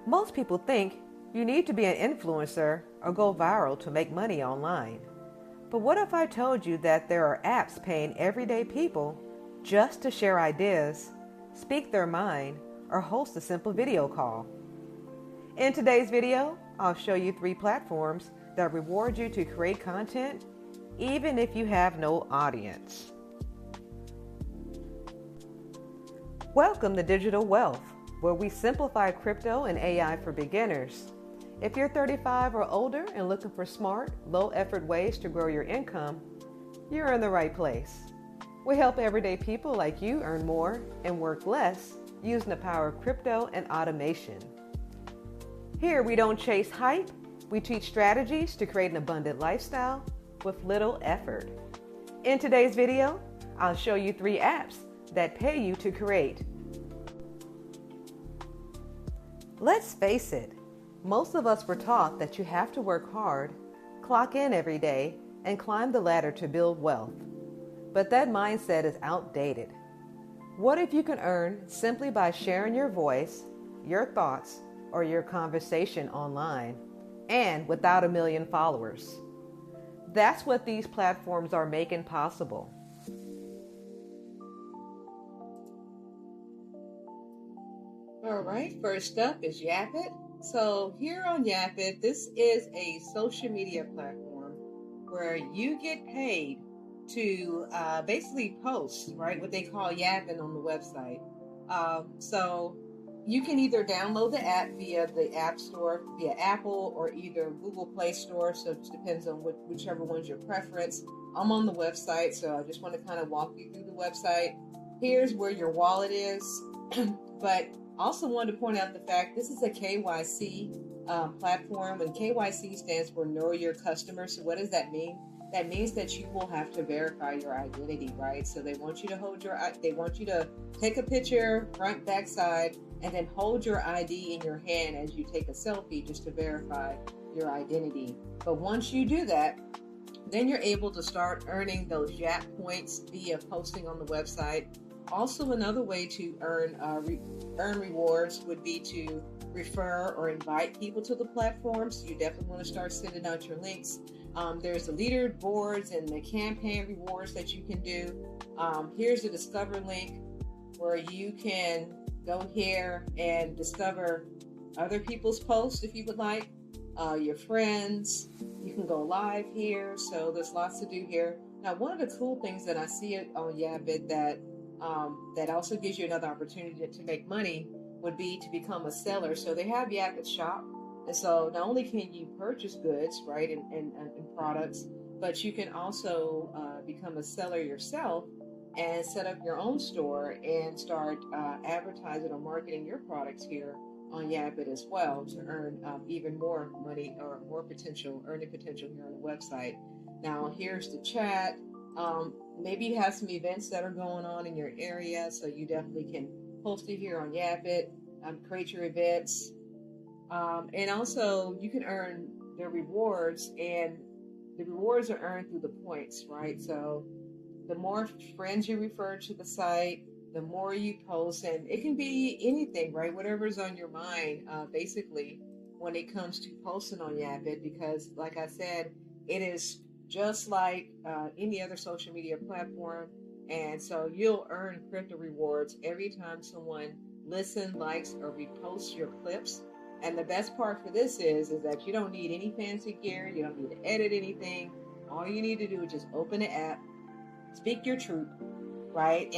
Most people think you need to be an influencer or go viral to make money online. But what if I told you that there are apps paying everyday people just to share ideas, speak their mind, or host a simple video call? In today's video, I'll show you 3 platforms that reward you to create content even if you have no audience. Welcome to Digital Wealth, where we simplify crypto and AI for beginners. If you're 35 or older and looking for smart, low-effort ways to grow your income, you're in the right place. We help everyday people like you earn more and work less using the power of crypto and automation. Here we don't chase hype, we teach strategies to create an abundant lifestyle with little effort. In today's video, I'll show you 3 apps that pay you to create. Let's face it, most of us were taught that you have to work hard, clock in every day, and climb the ladder to build wealth. But that mindset is outdated. What if you can earn simply by sharing your voice, your thoughts, or your conversation online, and without a million followers? That's what these platforms are making possible. All right, first up is Yap It. So here on Yap It, this is a social media platform where you get paid to basically post, right? What they call yapping on the website. So you can either download the app via the App Store, via Apple, or either Google Play Store. So it just depends on whichever one's your preference. I'm on the website, so I just want to kind of walk you through the website. Here's where your wallet is, but also wanted to point out the fact this is a KYC platform, and KYC stands for Know Your Customer. So what does that mean? That means that you will have to verify your identity, right? So they want you to take a picture, front, back, side, and then hold your ID in your hand as you take a selfie just to verify your identity. But once you do that, then you're able to start earning those Yap points via posting on the website. Also, another way to earn rewards would be to refer or invite people to the platform. So you definitely want to start sending out your links. There's the leaderboards and the campaign rewards that you can do. Here's the Discover link where you can go here and discover other people's posts if you would like, your friends. You can go live here. So there's lots to do here. Now, one of the cool things that I see on Yap It that also gives you another opportunity to make money would be to become a seller. So they have Yap It Shop. And so not only can you purchase goods, right, and products, but you can also become a seller yourself and set up your own store and start advertising or marketing your products here on Yap It as well to earn even more money or more earning potential here on the website. Now, here's the chat. Maybe you have some events that are going on in your area, so you definitely can post it here on Yap It, create your events. And also you can earn the rewards, and the rewards are earned through the points, right? So the more friends you refer to the site, the more you post, and it can be anything, right? Whatever's on your mind, basically, when it comes to posting on Yap It, because like I said, it is just like any other social media platform. And so you'll earn crypto rewards every time someone listens, likes, or reposts your clips. And the best part for this is that you don't need any fancy gear. You don't need to edit anything. All you need to do is just open the app, speak your truth, right?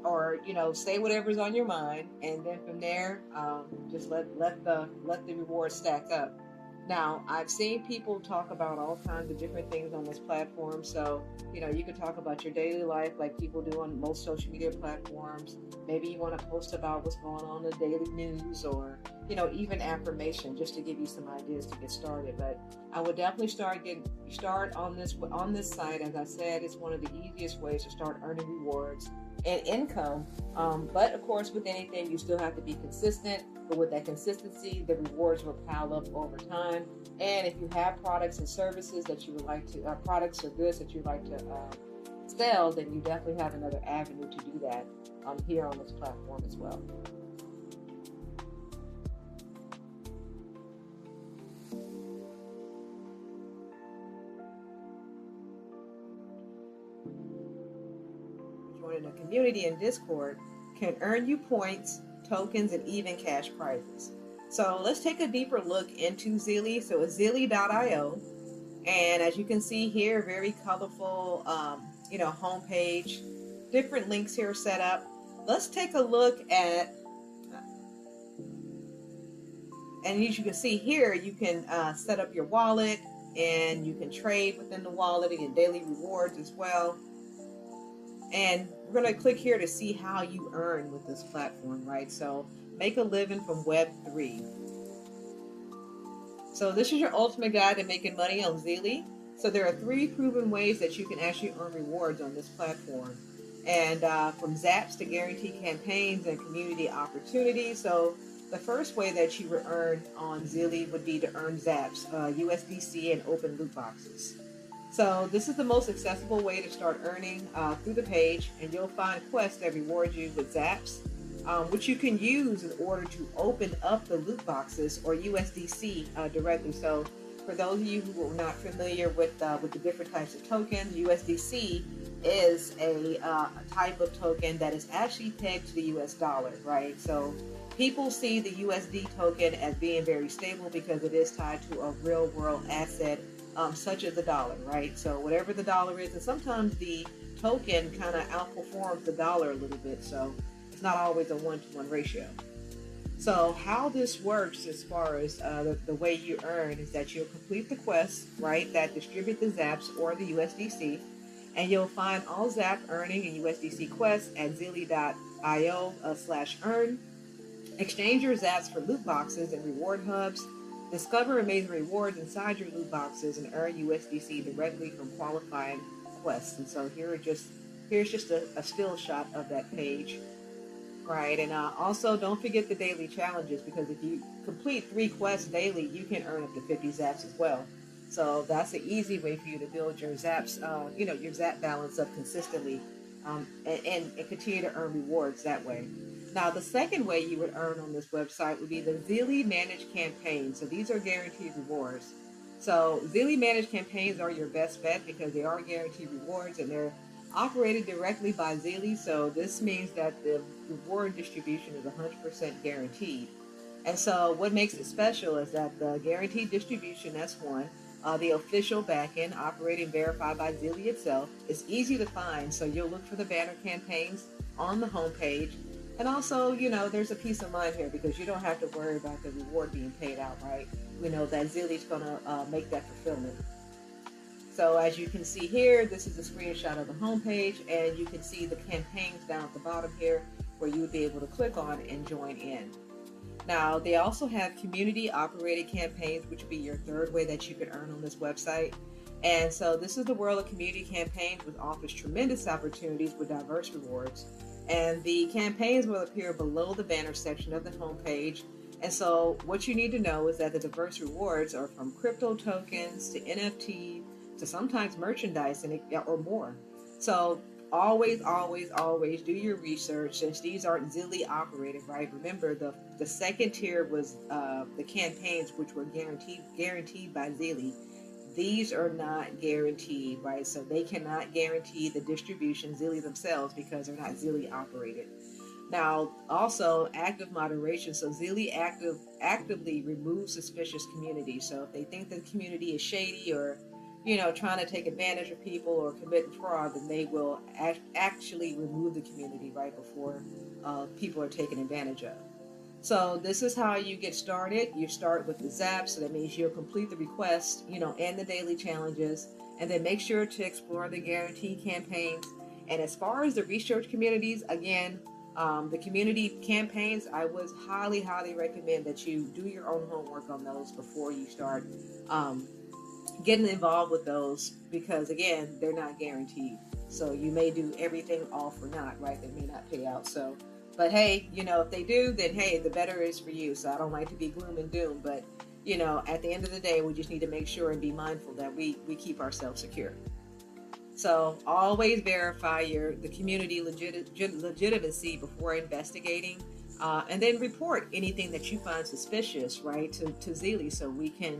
Or say whatever's on your mind. And then from there, just let the rewards stack up. Now, I've seen people talk about all kinds of different things on this platform. So, you can talk about your daily life like people do on most social media platforms. Maybe you want to post about what's going on in the daily news, or, even affirmation, just to give you some ideas to get started. But I would definitely start on this site. As I said, it's one of the easiest ways to start earning rewards and income. But of course, with anything, you still have to be consistent. But with that consistency, the rewards will pile up over time. And if you have products and services that you would like to, products or goods that you'd like to sell, then you definitely have another avenue to do that here on this platform as well. community in Discord can earn you points, tokens, and even cash prizes. So let's take a deeper look into Zilly. So it's Zilly.io. And as you can see here, very colorful, homepage, different links here set up. Let's take a look at, and as you can see here, you can set up your wallet and you can trade within the wallet and get daily rewards as well. And we're going to click here to see how you earn with this platform, right? So make a living from Web3. So this is your ultimate guide to making money on Zilly. So there are 3 proven ways that you can actually earn rewards on this platform. And from zaps to guaranteed campaigns and community opportunities. So the first way that you would earn on Zilly would be to earn zaps, USDC, and open loot boxes. So this is the most accessible way to start earning through the page, and you'll find quests that reward you with zaps, which you can use in order to open up the loot boxes or USDC directly. So for those of you who are not familiar with the different types of tokens, USDC is a type of token that is actually pegged to the US dollar, right? So people see the USD token as being very stable because it is tied to a real world asset, such as the dollar, right? So whatever the dollar is, and sometimes the token kind of outperforms the dollar a little bit, so it's not always a 1-to-1 ratio. So how this works as far as the way you earn is that you'll complete the quests, right, that distribute the zaps or the USDC, and you'll find all zap earning and USDC quests at zilly.io/earn. Exchange your zaps for loot boxes and reward hubs. Discover amazing rewards inside your loot boxes and earn USDC directly from qualifying quests. And so here's just a still shot of that page, right? And also don't forget the daily challenges, because if you complete 3 quests daily, you can earn up to 50 zaps as well. So that's an easy way for you to build your zaps, your zap balance up consistently, and continue to earn rewards that way. Now, the second way you would earn on this website would be the Zilly Managed Campaigns. So these are guaranteed rewards. So Zilly Managed Campaigns are your best bet because they are guaranteed rewards and they're operated directly by Zilly. So this means that the reward distribution is 100% guaranteed. And so what makes it special is that the guaranteed distribution, that's one. The official backend, operating verified by Zilly itself, is easy to find. So you'll look for the banner campaigns on the homepage. And also, there's a peace of mind here because you don't have to worry about the reward being paid out, right? We know that Zilly's going to make that fulfillment. So as you can see here, this is a screenshot of the homepage, and you can see the campaigns down at the bottom here where you would be able to click on and join in. Now, they also have community-operated campaigns, which would be your third way that you can earn on this website. And so this is the world of community campaigns, which offers tremendous opportunities with diverse rewards. And the campaigns will appear below the banner section of the homepage. And so what you need to know is that the diverse rewards are from crypto tokens to NFT to sometimes merchandise or more. So always do your research, since these aren't Zilly operated, right? Remember, the second tier was the campaigns, which were guaranteed by Zilly. These are not guaranteed, right? So they cannot guarantee the distribution, Zilly themselves, because they're not Zilly operated. Now, also active moderation. So Zilly actively removes suspicious communities. So if they think the community is shady or, trying to take advantage of people or commit fraud, then they will actually remove the community right before people are taken advantage of. So this is how you get started. You start with the zaps, so that means you'll complete the request, and the daily challenges, and then make sure to explore the guaranteed campaigns. And as far as the research communities, again, the community campaigns, I would highly recommend that you do your own homework on those before you start getting involved with those, because again, they're not guaranteed. So you may do everything all for naught, right? They may not pay out. But hey, if they do, then hey, the better is for you. So I don't like to be gloom and doom, but at the end of the day, we just need to make sure and be mindful that we keep ourselves secure. So always verify the community legitimacy before investigating, and then report anything that you find suspicious, right, to Zilly, so we can,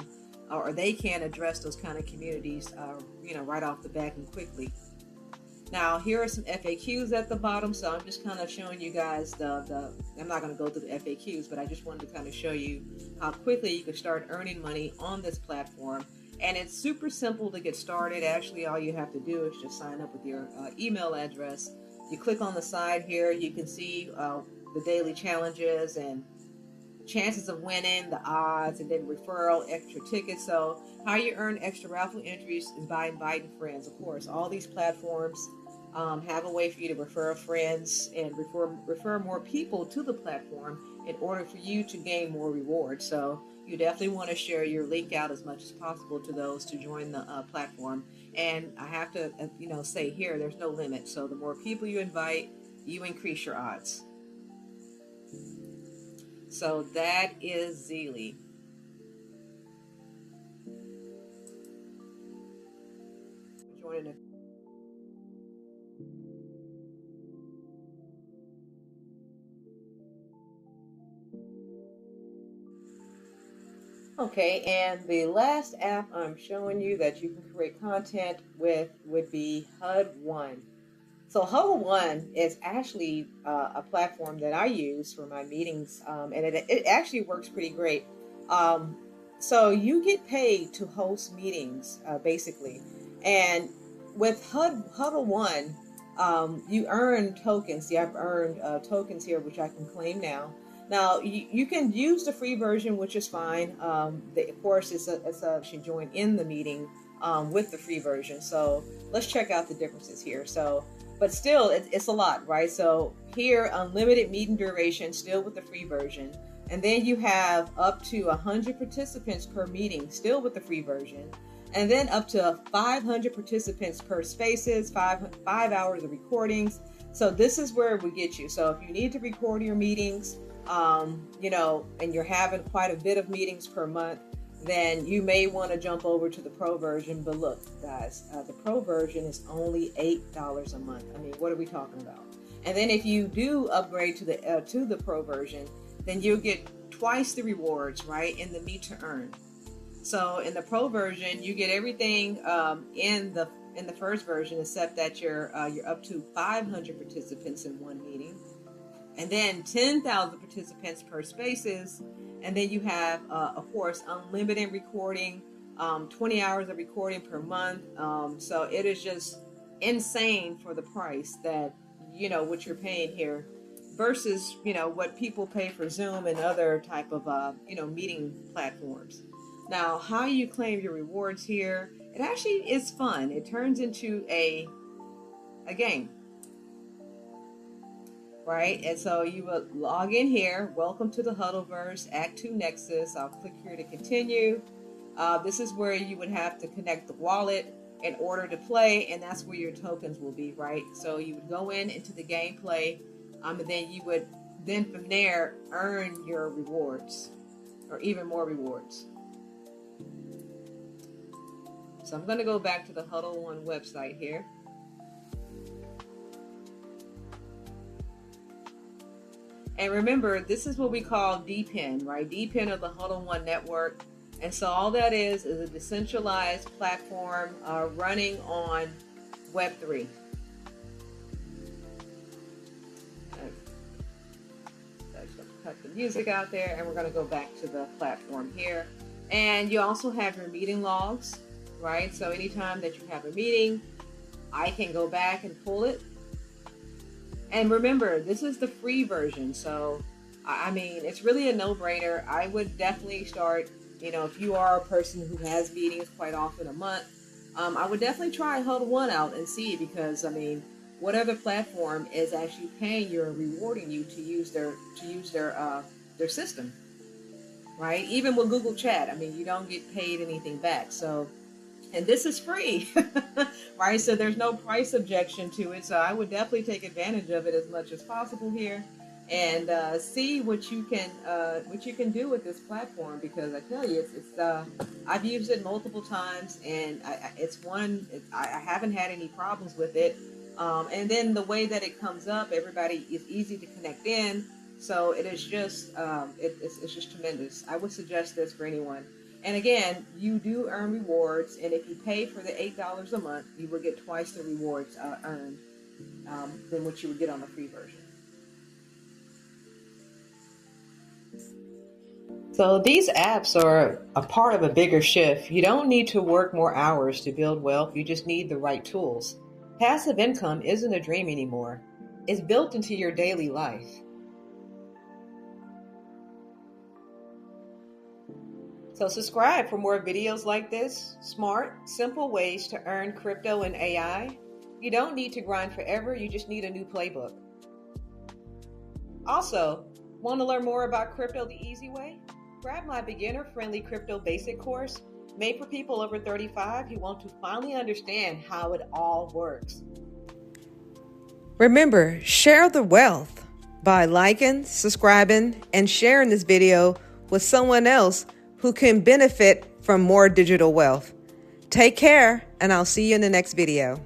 or they can address those kind of communities, right off the bat and quickly. Now, here are some FAQs at the bottom. So I'm just kind of showing you guys I'm not going to go through the FAQs, but I just wanted to kind of show you how quickly you can start earning money on this platform. And it's super simple to get started. Actually, all you have to do is just sign up with your email address. You click on the side here, you can see the daily challenges and chances of winning, the odds, and then referral, extra tickets. So how you earn extra raffle entries is by inviting friends. Of course, all these platforms have a way for you to refer friends and refer more people to the platform in order for you to gain more rewards. So you definitely want to share your link out as much as possible to those to join the platform. And I have to, say here, there's no limit. So the more people you invite, you increase your odds. So that is Zeely. Joining it. Okay, and the last app I'm showing you that you can create content with would be HUD1. So HUDL1 is actually a platform that I use for my meetings, and it actually works pretty great. Um, so you get paid to host meetings, basically, and with HUDL1, you earn tokens. You have earned tokens here, which I can claim now. Now you can use the free version, which is fine. Of course, you should join in the meeting with the free version. So let's check out the differences here. So but still it's a lot, right? So here, unlimited meeting duration, still with the free version, and then you have up to 100 participants per meeting, still with the free version, and then up to 500 participants per spaces, 5 hours of recordings. So this is where we get you. So if you need to record your meetings, and you're having quite a bit of meetings per month, then you may want to jump over to the pro version. But look, guys, the pro version is only $8 a month. I mean, what are we talking about? And then if you do upgrade to the pro version, then you'll get twice the rewards, right, in the meet to earn. So in the pro version, you get everything in the first version, except that you're up to 500 participants in one meeting, and then 10,000 participants per spaces. And then you have, of course, unlimited recording, 20 hours of recording per month. So it is just insane for the price that, what you're paying here versus, what people pay for Zoom and other type of, meeting platforms. Now, how you claim your rewards here, it actually is fun. It turns into a game. Right, and so you will log in here. Welcome to the Huddleverse Act 2 Nexus. I'll click here to continue. This is where you would have to connect the wallet in order to play, and that's where your tokens will be, right? So you would go into the gameplay, and then you would from there earn your rewards, or even more rewards. So I'm going to go back to the HUDL1 website here. And remember, this is what we call DPIN, right? DPIN of the HUDL1 network. And so all that is a decentralized platform running on Web3. Let's cut the music out there, and we're going to go back to the platform here. And you also have your meeting logs, right? So anytime that you have a meeting, I can go back and pull it. And remember, this is the free version. So, I mean, it's really a no-brainer. I would definitely start, if you are a person who has meetings quite often a month, I would definitely try HUDL1 out and see, because, I mean, what other platform is actually paying you or rewarding you to use their system, right? Even with Google Chat, I mean, you don't get paid anything back. So, and this is free, right? So there's no price objection to it. So I would definitely take advantage of it as much as possible here, and see what you can do with this platform. Because I tell you, I've used it multiple times, and I haven't had any problems with it. And then the way that it comes up, everybody is easy to connect in. So it is just it's just tremendous. I would suggest this for anyone. And again, you do earn rewards, and if you pay for the $8 a month, you will get twice the rewards earned than what you would get on the free version. So these apps are a part of a bigger shift. You don't need to work more hours to build wealth. You just need the right tools. Passive income isn't a dream anymore. It's built into your daily life. So subscribe for more videos like this. Smart, simple ways to earn crypto and AI. You don't need to grind forever. You just need a new playbook. Also, want to learn more about crypto the easy way? Grab my beginner-friendly crypto basic course made for people over 35 who want to finally understand how it all works. Remember, share the wealth by liking, subscribing, and sharing this video with someone else who can benefit from more digital wealth. Take care, and I'll see you in the next video.